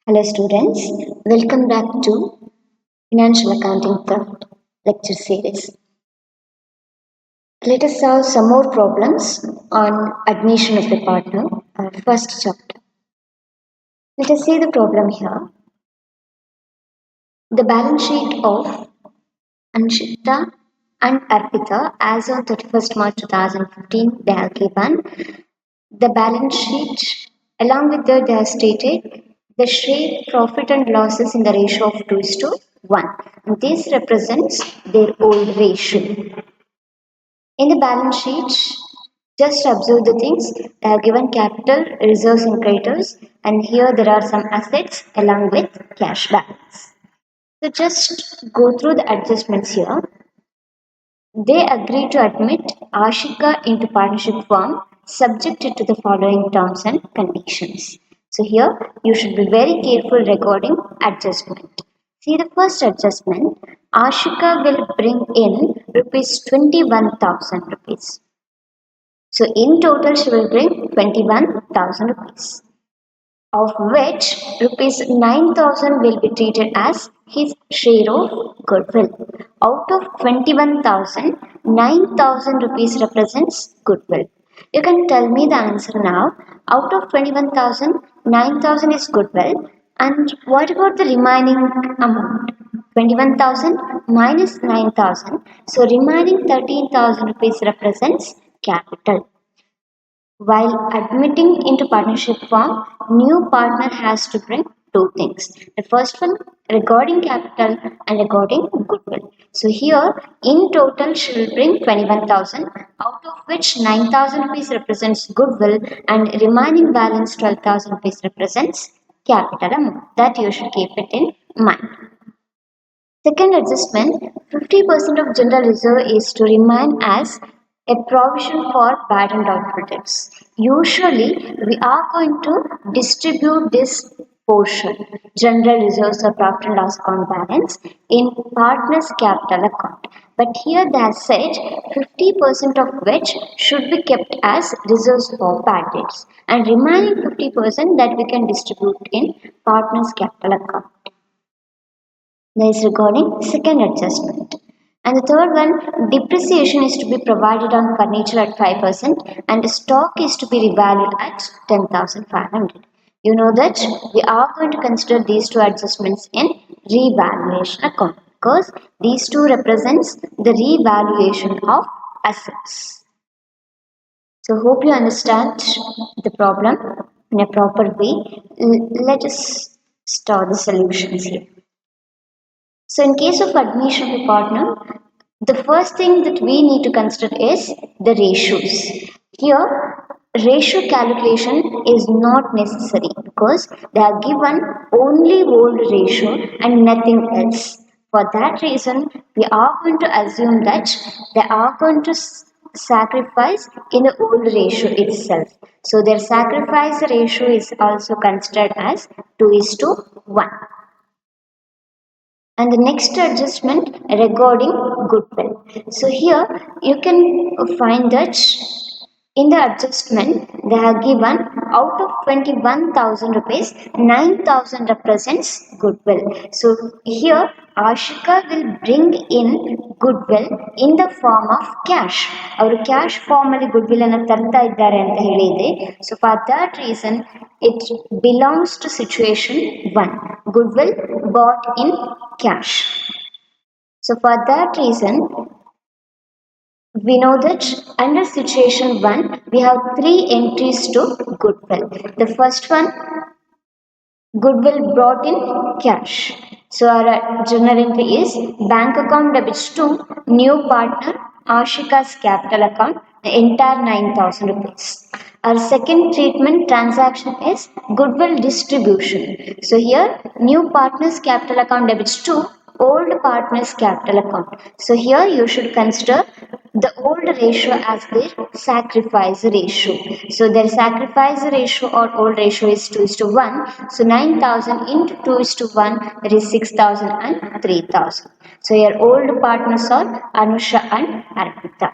Hello students, welcome back to Financial Accounting Third lecture series. Let us solve some more problems on admission of a partner, our first chapter. Let us see the problem here. The balance sheet of Anshita and Arpita as on 31st March 2015 they have given. The balance sheet along with that they have stated the share profit and losses in the ratio of 2 is to 1. This represents their old ratio. In the balance sheet, just observe the things. They have given capital, reserves and creditors, and here there are some assets along with cash balance. So just go through the adjustments here. They agreed to admit Ashika into partnership firm subjected to the following terms and conditions. So here you should be very careful regarding adjustment. See the first adjustment, Ashika will bring in rupees 21,000 rupees. So in total she will bring 21,000 rupees, of which rupees 9,000 will be treated as his share of goodwill. Out of 21,000, 9,000 rupees represents goodwill. You can tell me the answer now. Out of 21,000, 9,000 is goodwill. And what about the remaining amount? 21,000 minus 9,000. So remaining 13,000 rupees represents capital. While admitting into partnership form, new partner has to bring two things. The first one regarding capital and regarding goodwill. So here in total she will bring 21,000, out of which 9,000 rupees represents goodwill and remaining balance 12,000 rupees represents capital amount. That you should keep it in mind. Second adjustment, 50% of general reserve is to remain as a provision for bad and doubtful debts. Usually, we are going to distribute this portion, general reserves or profit and loss account balance, in partner's capital account. But here they have said 50% of which should be kept as reserves for bad debts and remaining 50% that we can distribute in partner's capital account. There is regarding second adjustment. And the third one, depreciation is to be provided on furniture at 5% and stock is to be revalued at 10,500. You know that we are going to consider these two adjustments in revaluation account because these two represents the revaluation of assets. So hope you understand the problem in a proper way. Let us start the solutions here. So in case of admission of a partner, the first thing that we need to consider is the ratios. Here, ratio calculation is not necessary because they are given only old ratio and nothing else. For that reason, we are going to assume that they are going to sacrifice in the old ratio itself. So their sacrifice ratio is also considered as 2 is to 1. And the next adjustment regarding goodwill. So here you can find that in the adjustment they have given out of 21,000 rupees 9,000 represents goodwill. So here Ashika will bring in goodwill in the form of cash. Our cash formally goodwill ಅನ್ನು ತರ್ತಾ ಇದ್ದಾರೆ ಅಂತ ಹೇಳಿದೆ. So for that reason it belongs to situation 1. Goodwill bought in cash. So for that reason we know that under situation 1 we have 3 entries to goodwill. The first one, goodwill brought in cash. So our journal entry is bank account debits to new partner Ashika's capital account the entire 9,000 rupees. Our second treatment transaction is goodwill distribution. So here new partner's capital account debits to old partner's capital account. So here you should consider the old ratio as their sacrifice ratio. So their sacrifice ratio or old ratio is 2 is to 1. So 9,000 into 2 is to 1 that is 6,000 and 3,000. So your old partners are Anusha and Arpita.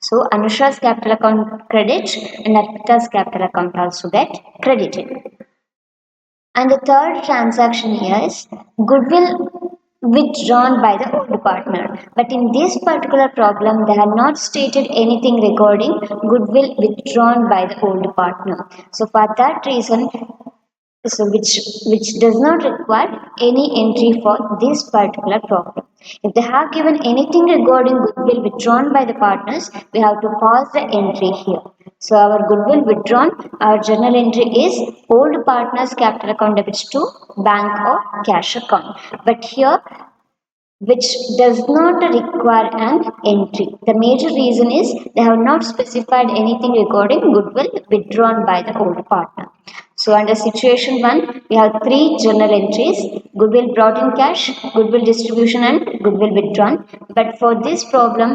So Anusha's capital account credit and Arpita's capital account also get credited. And the third transaction here is goodwill withdrawn by the old partner. But in this particular problem, they have not stated anything regarding goodwill withdrawn by the old partner. So for that reason, which does not require any entry for this particular problem. If they have given anything regarding goodwill withdrawn by the partners, we have to pause the entry here. So our goodwill withdrawn, our journal entry is old partners capital account debits to bank or cash account. But here which does not require an entry. The major reason is they have not specified anything regarding goodwill withdrawn by the old partner. So under situation 1, we have three journal entries: goodwill brought in cash, goodwill distribution and goodwill withdrawn. But for this problem,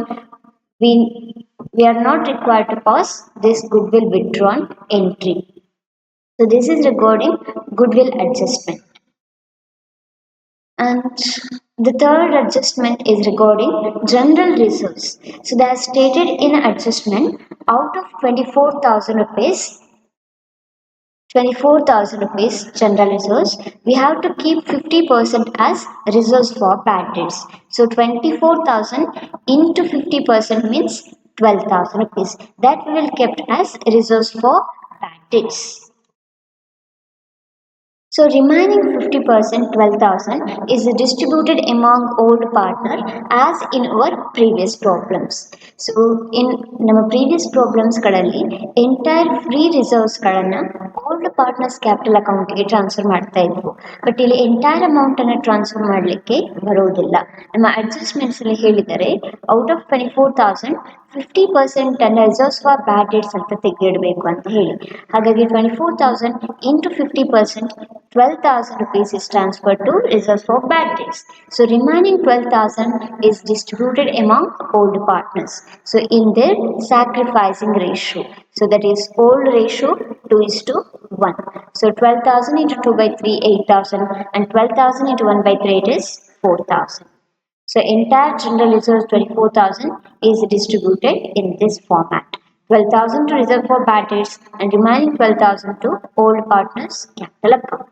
we are not required to pass this goodwill withdrawn entry. So this is regarding goodwill adjustment. And the third adjustment is regarding general reserves. So they are stated in adjustment out of 24,000 rupees general reserves, we have to keep 50% as reserves for bad debts. So 24,000 into 50% means 12,000 rupees. That we will kept as reserves for bad debts. So remaining 50%, 12,000, is distributed among old partner as in our previous problems. So in ನಮ್ಮ previous problems ಗಳಲ್ಲಿ entire free reserves ಗಳನ್ನ old partners capital account ಗೆ transfer ಮಾಡ್ತಾ ಇದ್ವು. But ಇಲ್ಲಿ entire amount ಅನ್ನು transfer ಮಾಡಲಿಕ್ಕೆ ಬರೋದಿಲ್ಲ. ನಮ್ಮ ಅಡ್ಜಸ್ಟ್ಮೆಂಟ್ಸ್ ಅಲ್ಲಿ ಹೇಳಿದರೆ ಔಟ್ ಆಫ್ 24,000 50% ಅನ್ನು ರಿಸರ್ವ್ಸ್ ಫಾರ್ ಬ್ಯಾಡ್ ಡೇಟ್ಸ್ ಅಂತ ತೆಗೆದಿಡಬೇಕು ಅಂತ ಹೇಳಿ. ಹಾಗಾಗಿ 24,000 into 50%, 12,000 rupees is transferred to reserves for bad debts. So remaining 12,000 is distributed among old partners. So in their sacrificing ratio. So that is old ratio 2:1. So 12,000 into 2 by 3, 8,000, and 12,000 into 1 by 3, it is 4,000. So entire general reserves 24,000 is distributed in this format. 12,000 to reserve for bad debts and remaining 12,000 to old partners capital account.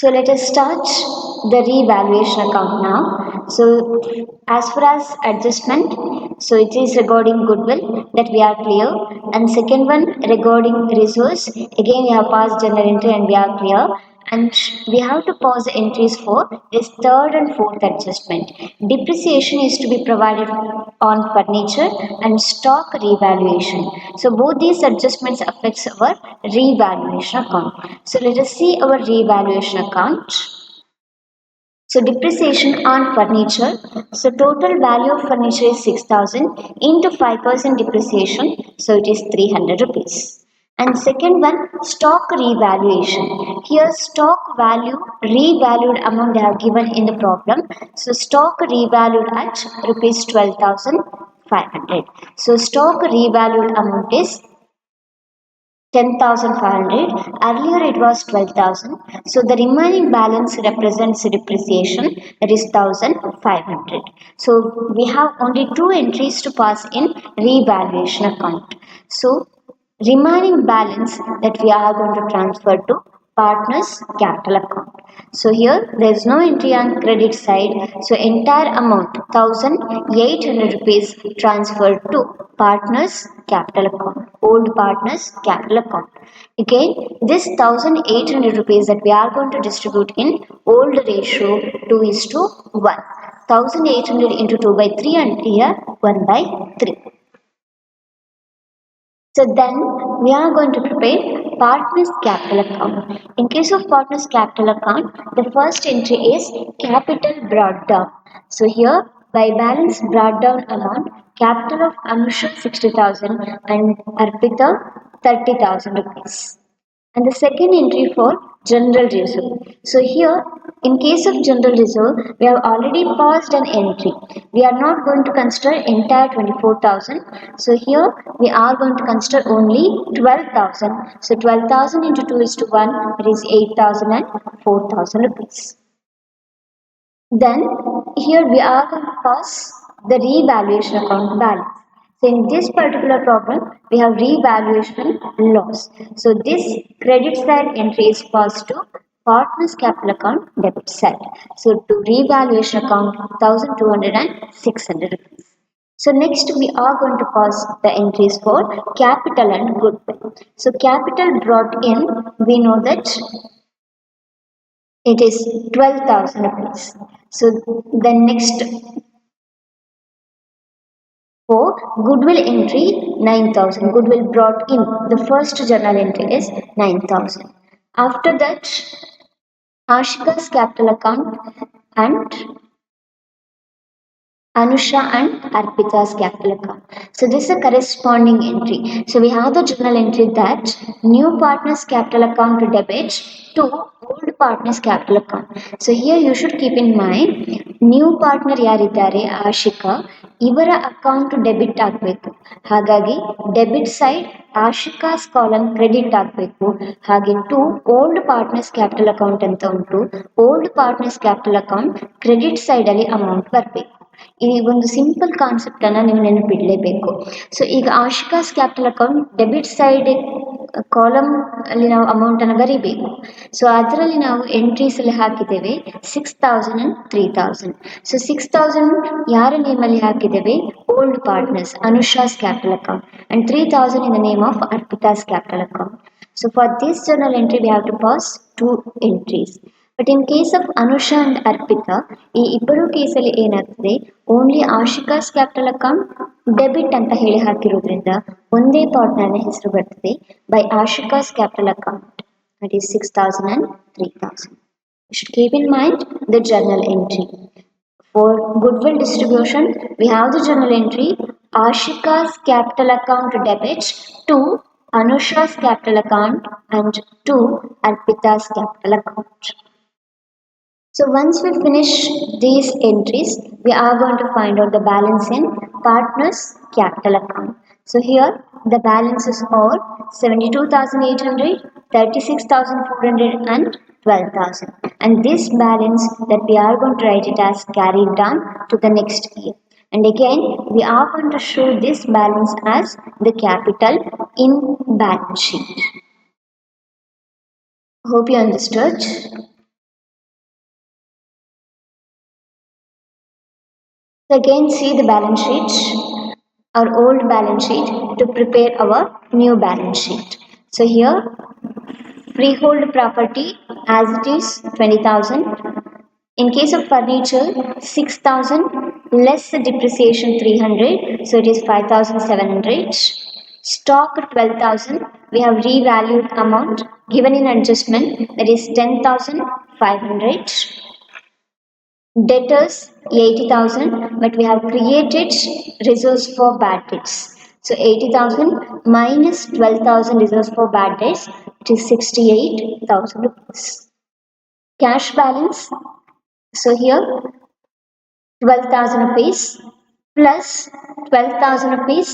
So let us start the revaluation account now. So as far as adjustment, so it is regarding goodwill that we are clear, and second one regarding resource, again we have passed general entry and we are clear, and we have to pause the entries for this third and fourth adjustment. Depreciation is to be provided on furniture and stock revaluation. So both these adjustments affects our revaluation account. So let us see our revaluation account. So depreciation on furniture. So total value of furniture is 6,000 into 5% depreciation. So it is 300 rupees. And second one, stock revaluation. Here stock value revalued amount they have given in the problem. So stock revalued at rupees 12,500. So stock revalued amount is 10,500. Earlier it was 12,000. So the remaining balance represents depreciation, that is 1,500. So we have only two entries to pass in revaluation account. So remaining balance that we are going to transfer to partners capital account. So here there is no entry on credit side. So entire amount 1,800 rupees transferred to partners capital account, old partners capital account. Again this 1,800 rupees that we are going to distribute in old ratio 2:1. 1,800 into 2 by 3 and here 1 by 3. So then we are going to prepare partners capital account. In case of partners capital account, the first entry is capital brought down. So here by balance brought down amount, capital of Anusha 60,000 and Arpita 30,000 rupees. And the second entry for general reserve. So here in case of general reserve, we have already paused an entry. We are not going to consider entire 24,000. So here we are going to consider only 12,000. So 12,000 into 2:1, it is 8,000 and 4,000 rupees. Then here we are going to pass the revaluation account balance. So So in this particular problem, we have revaluation loss. So this credit side entry is passed to partner's capital account debit side. So to revaluation account 1200 and 600 rupees. So next we are going to pass the entries for capital and goodwill. So capital brought in, we know that it is 12,000 rupees. So the next for goodwill entry 9,000. Goodwill brought in, the first journal entry is 9,000. After that, Ashika's capital account and Anusha and Arpita's capital account. So this is a corresponding entry. So we have the journal entry that new partner's capital account to debit to old partner's capital account. So here you should keep in mind new partner ಯಾರಿದ್ದಾರೆ ಆಶಿಕಾ ಇವರ account debit ಆಗಬೇಕು. ಹಾಗಾಗಿ debit side ಆಶಿಕಾಸ್ column credit ಆಗಬೇಕು. ಹಾಗೆ to old partners capital account ಅಂತ ಉಂಟು. Old partners capital account credit side ಅಲ್ಲಿ ಅಮೌಂಟ್ ಬರಬೇಕು. ಈ ಒಂದು ಸಿಂಪಲ್ ಕಾನ್ಸೆಪ್ಟ್ ಅನ್ನ ನೀವು ನೆನಪಿಡಲೇಬೇಕು. ಸೊ ಈಗ Ashika's capital account debit side column ಅಲ್ಲಿ ನಾವು ಅಮೌಂಟ್ ಅನ್ನು ಬರೀಬೇಕು. ಸೊ ಅದರಲ್ಲಿ ನಾವು ಎಂಟ್ರೀಸ್ ಅಲ್ಲಿ ಹಾಕಿದ್ದೇವೆ 6,000 and 3,000. ಸೊ 6,000 ಯಾರ ನೇಮಲ್ಲಿ ಹಾಕಿದ್ದೇವೆ, old partners Anusha's capital account, and 3,000 in the name of Arpita's capital account. So for this journal entry we have to pass two entries. But in case of Anusha and Arpita, ಈ ಇಬ್ಬರು ಕೇಸಲ್ಲಿ ಏನಾಗ್ತದೆ, only Ashika's capital account debit ಅಂತ ಹೇಳಿ ಹಾಕಿರೋದ್ರಿಂದ ಒಂದೇ ಪಾರ್ಟ್ನರ್ನ ಹೆಸರು ಬರ್ತದೆ by Ashika's capital account, that is 6,000 and 3,000. You should keep in mind the journal entry. For goodwill distribution, we have the journal entry Ashika's capital account debit to Anusha's capital account and to Arpita's capital account. So once we finish these entries, we are going to find out the balance in partners capital account. So here the balances are 72,800, 36,400 and 12,000. And this balance that we are going to write it as carried down to the next year. And again, we are going to show this balance as the capital in balance sheet. Hope you understood. So again, see the balance sheet, our old balance sheet, to prepare our new balance sheet. So here, freehold property as it is 20,000. In case of furniture, 6,000 less depreciation 300, so it is 5,700. Stock 12,000, we have revalued amount given in adjustment, that is 10,500. Debtors 80,000, but we have created reserves for bad debts. So 80,000 minus 12,000 reserves for bad debts, it is 68,000 rupees. Cash balance, so here 12,000 rupees plus 12,000 rupees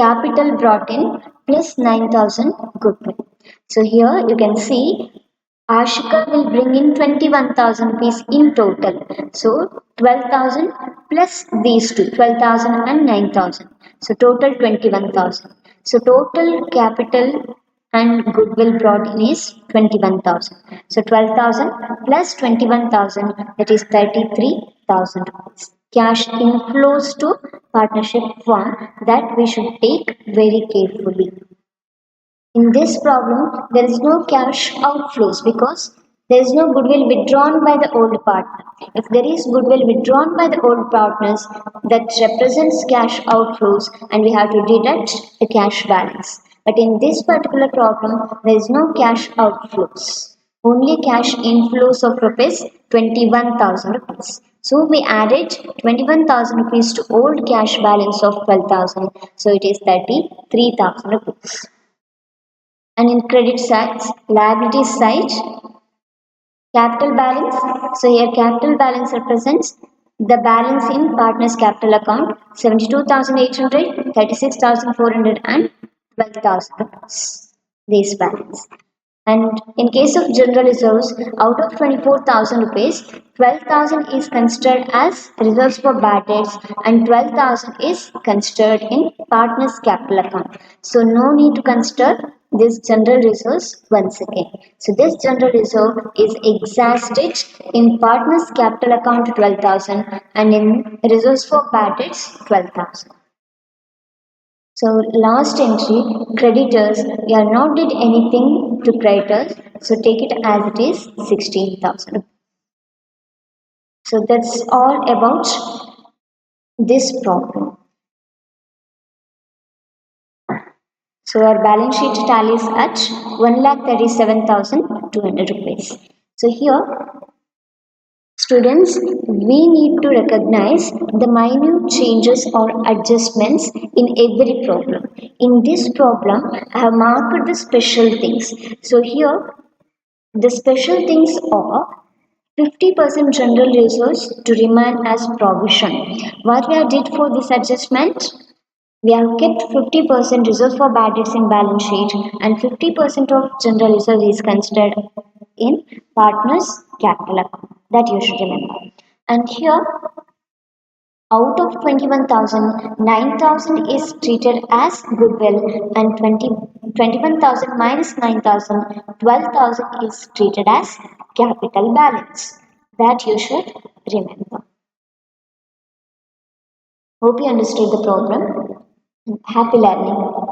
capital brought in plus 9,000 goodwill. So here you can see Ashika will bring in 21,000 rupees in total. So 12,000 plus these two, 12,000 and 9,000. So total 21,000. So total capital and goodwill brought in is 21,000. So 12,000 plus 21,000, that is 33,000 rupees. Cash inflows to partnership firm that we should take very carefully. In this problem, there is no cash outflows because there is no goodwill withdrawn by the old partner. If there is goodwill withdrawn by the old partners, that represents cash outflows and we have to deduct the cash balance. But in this particular problem, there is no cash outflows. Only cash inflows of rupees 21,000 rupees. So we added 21,000 rupees to old cash balance of 12,000. So it is 33,000 rupees. And in credit side, liability side, capital balance. So here capital balance represents the balance in partner's capital account 72,800, 36,400 and 12,000 rupees. This balance. And in case of general reserves, out of 24,000 rupees, 12,000 is considered as reserves for bad debts and 12,000 is considered in partner's capital account. So no need to consider this general reserves once again. So this general reserve is exhausted in partner's capital account 12,000 and in reserves for bad debts 12,000. So last entry, creditors, we are not did anything to creditors, so take it as it is 16,000. So that's all about this problem. So our balance sheet tallies at 1,37,200 rupees. So here, students, we need to recognize the minute changes or adjustments in every problem. In this problem, I have marked the special things. So here, the special things are 50% general resource to remain as provision. What we have did for this adjustment? We have kept 50% reserve for bad debts in balance sheet and 50% of general reserve is considered in partners capital account. That you should remember. And here out of 21,000, 9,000 is treated as goodwill and 21,000 minus 9,000, 12,000 is treated as capital balance. That you should remember. Hope you understood the problem. Happy learning.